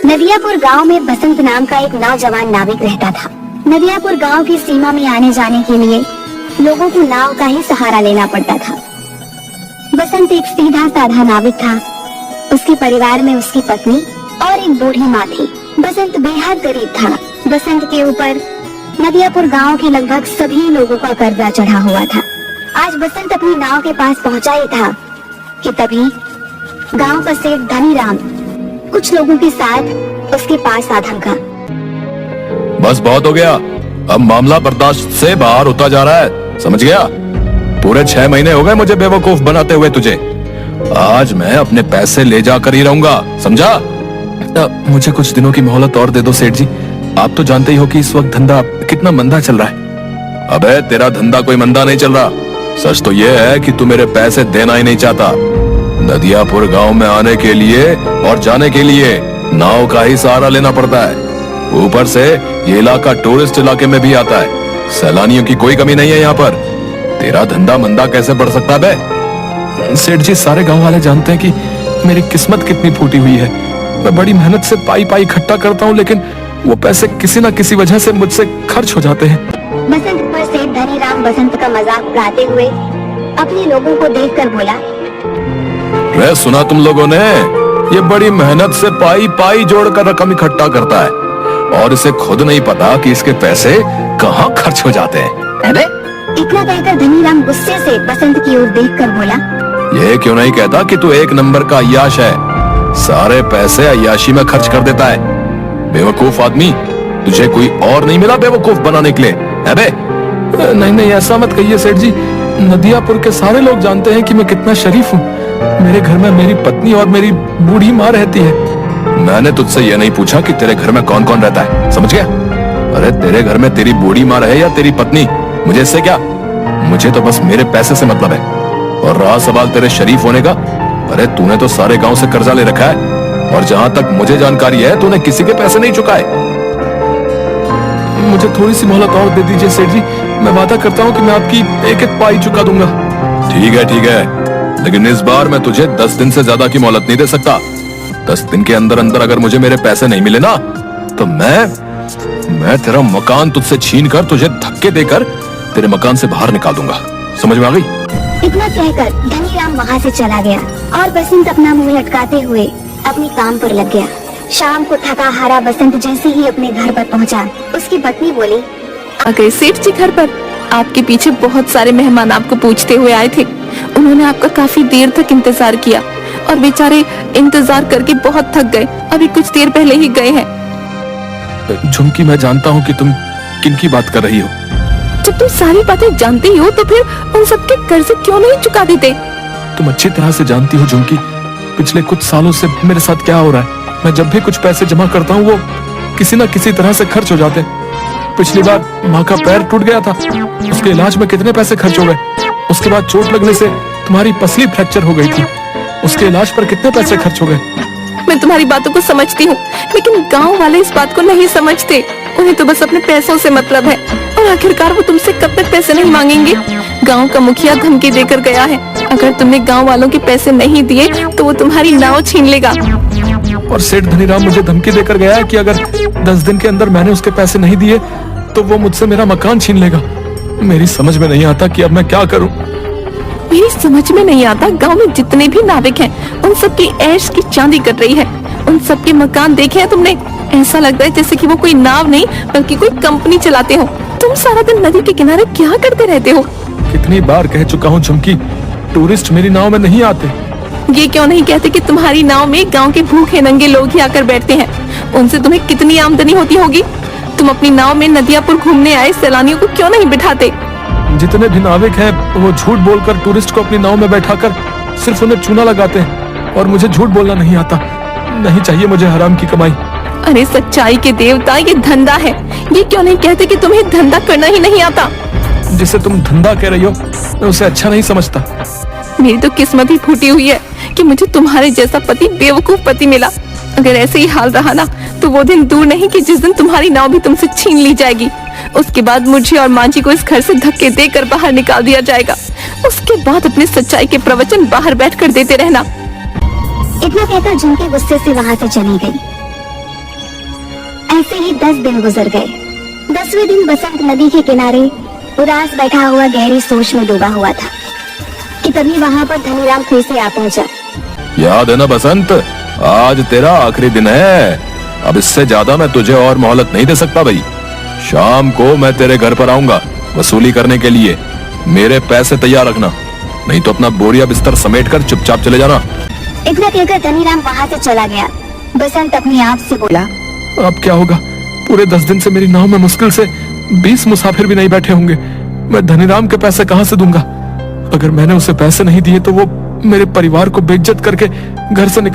नदियापुर गांव में बसंत नाम का एक नौजवान नाविक रहता था। नदियापुर गांव की सीमा में आने जाने के लिए लोगों को नाव का ही सहारा लेना पड़ता था। बसंत एक सीधा साधा नाविक था। उसके परिवार में उसकी पत्नी और एक बूढ़ी माँ थी। बसंत बेहद गरीब था। बसंत के ऊपर नदियापुर गांव के लगभग सभी लोगों का कर्जा चढ़ा हुआ था। आज बसंत अपनी नाव के पास पहुंचा ही था कि तभी गांव का सेठ धनीराम कुछ लोगों के साथ उसके पास आ धमका। बस बहुत हो गया, अब मामला बर्दाश्त से बाहर होता जा रहा है, समझ गया? पूरे 6 महीने हो गए मुझे बेवकूफ बनाते हुए तुझे। आज मैं अपने पैसे ले जाकर ही रहूंगा, समझा? मुझे कुछ दिनों की मोहलत और दे दो सेठ जी। आप तो जानते ही हो कि इस वक्त धंधा कितना मंदा चल रहा है। अबे तेरा धंधा कोई मंदा नहीं चल रहा। सच तो ये है कि तू मेरे पैसे देना ही नहीं चाहता। नदियापुर गांव में आने के लिए और जाने के लिए नाव का ही सहारा लेना पड़ता है। ऊपर से ये इलाका टूरिस्ट इलाके में भी आता है। सैलानियों की कोई कमी नहीं है यहाँ पर। तेरा धंधा मंदा कैसे बढ़ सकता है बे? सेठ जी, सारे गांव वाले जानते हैं कि मेरी किस्मत कितनी फूटी हुई है। मैं बड़ी मेहनत से पाई पाई इकट्ठा करता हूँ, लेकिन वो पैसे किसी न किसी वजह से मुझसे खर्च हो जाते हैं। बसंत पर सेठ धनीराम बसंत का मजाक उड़ाते हुए अपने लोगों को देखकर बोला, रे सुना तुम लोगों ने? ये बड़ी मेहनत से पाई पाई जोड़कर रकम इकट्ठा करता है और इसे खुद नहीं पता कि इसके पैसे कहाँ खर्च हो जाते हैं। अबे! इतना कहकर धनीराम गुस्से से बसंत की ओर देखकर बोला, ये क्यों नहीं कहता कि तू एक नंबर का अय्याश है, सारे पैसे अय्याशी में खर्च कर देता है। बेवकूफ आदमी, तुझे कोई और नहीं मिला बेवकूफ बनाने के लिए? अबे! नहीं नहीं, ऐसा मत कहिए सेठ जी। नदियापुर के सारे लोग जानते हैं कि मैं कितना शरीफ हूँ। मेरे घर में मेरी पत्नी और मेरी बूढ़ी माँ रहती है। मैंने तुझसे ये नहीं पूछा कि तेरे घर में कौन कौन रहता है, समझ गया? अरे तेरे घर में तेरी बूढ़ी माँ रहे या तेरी पत्नी, मुझे इससे क्या? मुझे तो बस मेरे पैसे से मतलब है। और रहा सवाल तेरे शरीफ होने का, अरे तूने तो सारे गांव से कर्जा ले रखा है और जहां तक मुझे जानकारी है तूने किसी के पैसे नहीं चुकाए। मुझे थोड़ी सी मोहलत और दे दीजिए सेठ जी। मैं वादा करता हूँ कि मैं आपकी एक एक पाई चुका दूंगा। ठीक है, लेकिन इस बार मैं तुझे 10 दिन से ज्यादा की मोहलत नहीं दे सकता। 10 दिन के अंदर अंदर अगर मुझे मेरे पैसे नहीं मिले ना, तो मैं तेरा मकान तुझसे छीन कर तुझे धक्के देकर तेरे मकान से बाहर निकाल दूंगा। समझ में आ गई? इतना कहकर धनीराम वहाँ से चला गया और बसंत अपना मुंह लटकाते हुए अपने काम पर लग गया। शाम को थका हारा बसंत जैसे ही अपने घर पर पहुँचा, उसकी पत्नी बोली, आ गए सेठ जी घर पर। आपके पीछे बहुत सारे मेहमान आपको पूछते हुए आए थे। उन्होंने आपका काफी देर तक इंतजार किया और बेचारे इंतजार करके बहुत थक गए। अभी कुछ देर पहले ही गए हैं। झुमकी, मैं जानता हूँ कि तुम किनकी बात कर रही हो। जब तुम सारी बातें जानती हो तो फिर उन सबके कर्ज क्यों नहीं चुका देते? तुम अच्छी तरह से जानती हो झुमकी, पिछले कुछ सालों से मेरे साथ क्या हो रहा है। मैं जब भी कुछ पैसे जमा करता हूँ वो किसी न किसी तरह से खर्च हो जाते हैं। पिछली बार माँ का पैर टूट गया था, उसके इलाज में कितने पैसे खर्च हो गए। उसके बाद चोट लगने से तुम्हारी पसली फ्रैक्चर हो गई थी, उसके इलाज पर कितने पैसे खर्च हो गए। मैं तुम्हारी बातों को समझती हूँ, लेकिन गांव वाले इस बात को नहीं समझते। उन्हें तो बस अपने पैसों से मतलब है और आखिरकार वो तुमसे कब तक पैसे नहीं मांगेंगे। गांव का मुखिया धमकी देकर गया है, अगर तुमने गांव वालों के पैसे नहीं दिए तो वो तुम्हारी नाव छीन लेगा। और सेठ धनीराम मुझे धमकी देकर गया है कि अगर 10 दिन के अंदर मैंने उसके पैसे नहीं दिए तो वो मुझसे मेरा मकान छीन लेगा। मेरी समझ में नहीं आता कि अब मैं क्या करूं। मेरी समझ में नहीं आता, गांव में जितने भी नाविक हैं उन सब की ऐश की चांदी कर रही है। उन सब के मकान देखे हैं तुमने? ऐसा लगता है जैसे कि वो कोई नाव नहीं बल्कि कोई कंपनी चलाते हो। तुम सारा दिन नदी के किनारे क्या करते रहते हो? कितनी बार कह चुका हूँ झुमकी, टूरिस्ट मेरी नाव में नहीं आते। ये क्यों नहीं कहते कि तुम्हारी नाव में गांव के भूखे नंगे लोग ही आकर बैठते हैं? उनसे तुम्हें कितनी आमदनी होती होगी। तुम अपनी नाव में नदियापुर घूमने आए सैलानियों को क्यों नहीं बिठाते? जितने भी नाविक हैं वो झूठ बोलकर टूरिस्ट को अपनी नाव में बैठाकर सिर्फ उन्हें चूना लगाते हैं और मुझे झूठ बोलना नहीं आता। नहीं चाहिए मुझे हराम की कमाई। अरे सच्चाई के देवता, ये धंधा है। ये क्यों नहीं कहते कि तुम्हें धंधा करना ही नहीं आता? जिसे तुम धंधा कह रही हो मैं उसे अच्छा नहीं समझता। मेरी तो किस्मत ही फूटी हुई है कि मुझे तुम्हारे जैसा पति, बेवकूफ पति मिला। अगर ऐसे ही हाल रहा ना तो वो दिन दूर नहीं कि जिस दिन तुम्हारी नाव भी तुमसे छीन ली जाएगी। उसके बाद मुझे और मांझी को इस घर से धक्के देकर बाहर निकाल दिया जाएगा। उसके बाद अपने सच्चाई के प्रवचन बाहर बैठकर देते रहना। इतना कहकर झुमकी गुस्से से वहाँ से चली गई। ऐसे ही 10 दिन गुजर गए। 10वें दिन बसंत नदी के किनारे उदास बैठा हुआ गहरी सोच में डूबा हुआ था कि तभी वहाँ पर धनीराम फिर से आ पहुंचा। याद है ना बसंत, आज तेरा आखिरी दिन है। अब इससे ज्यादा मैं तुझे और मोहलत नहीं दे सकता भाई। शाम को मैं तेरे घर पर आऊंगा वसूली करने के लिए। मेरे पैसे तैयार रखना, नहीं तो अपना बोरिया बिस्तर समेट कर चुपचाप चले जाना। इतना कहकर धनीराम वहाँ से चला गया। बसंत अपने आप से बोला, अब क्या होगा? पूरे 10 दिन से मेरी नाव में मुश्किल से 20 मुसाफिर भी नहीं बैठे होंगे। मैं धनीराम के पैसे कहाँ से दूंगा? अगर मैंने उसे पैसे नहीं दिए तो वो मेरे परिवार को बेइज्जत करके घर से निकाल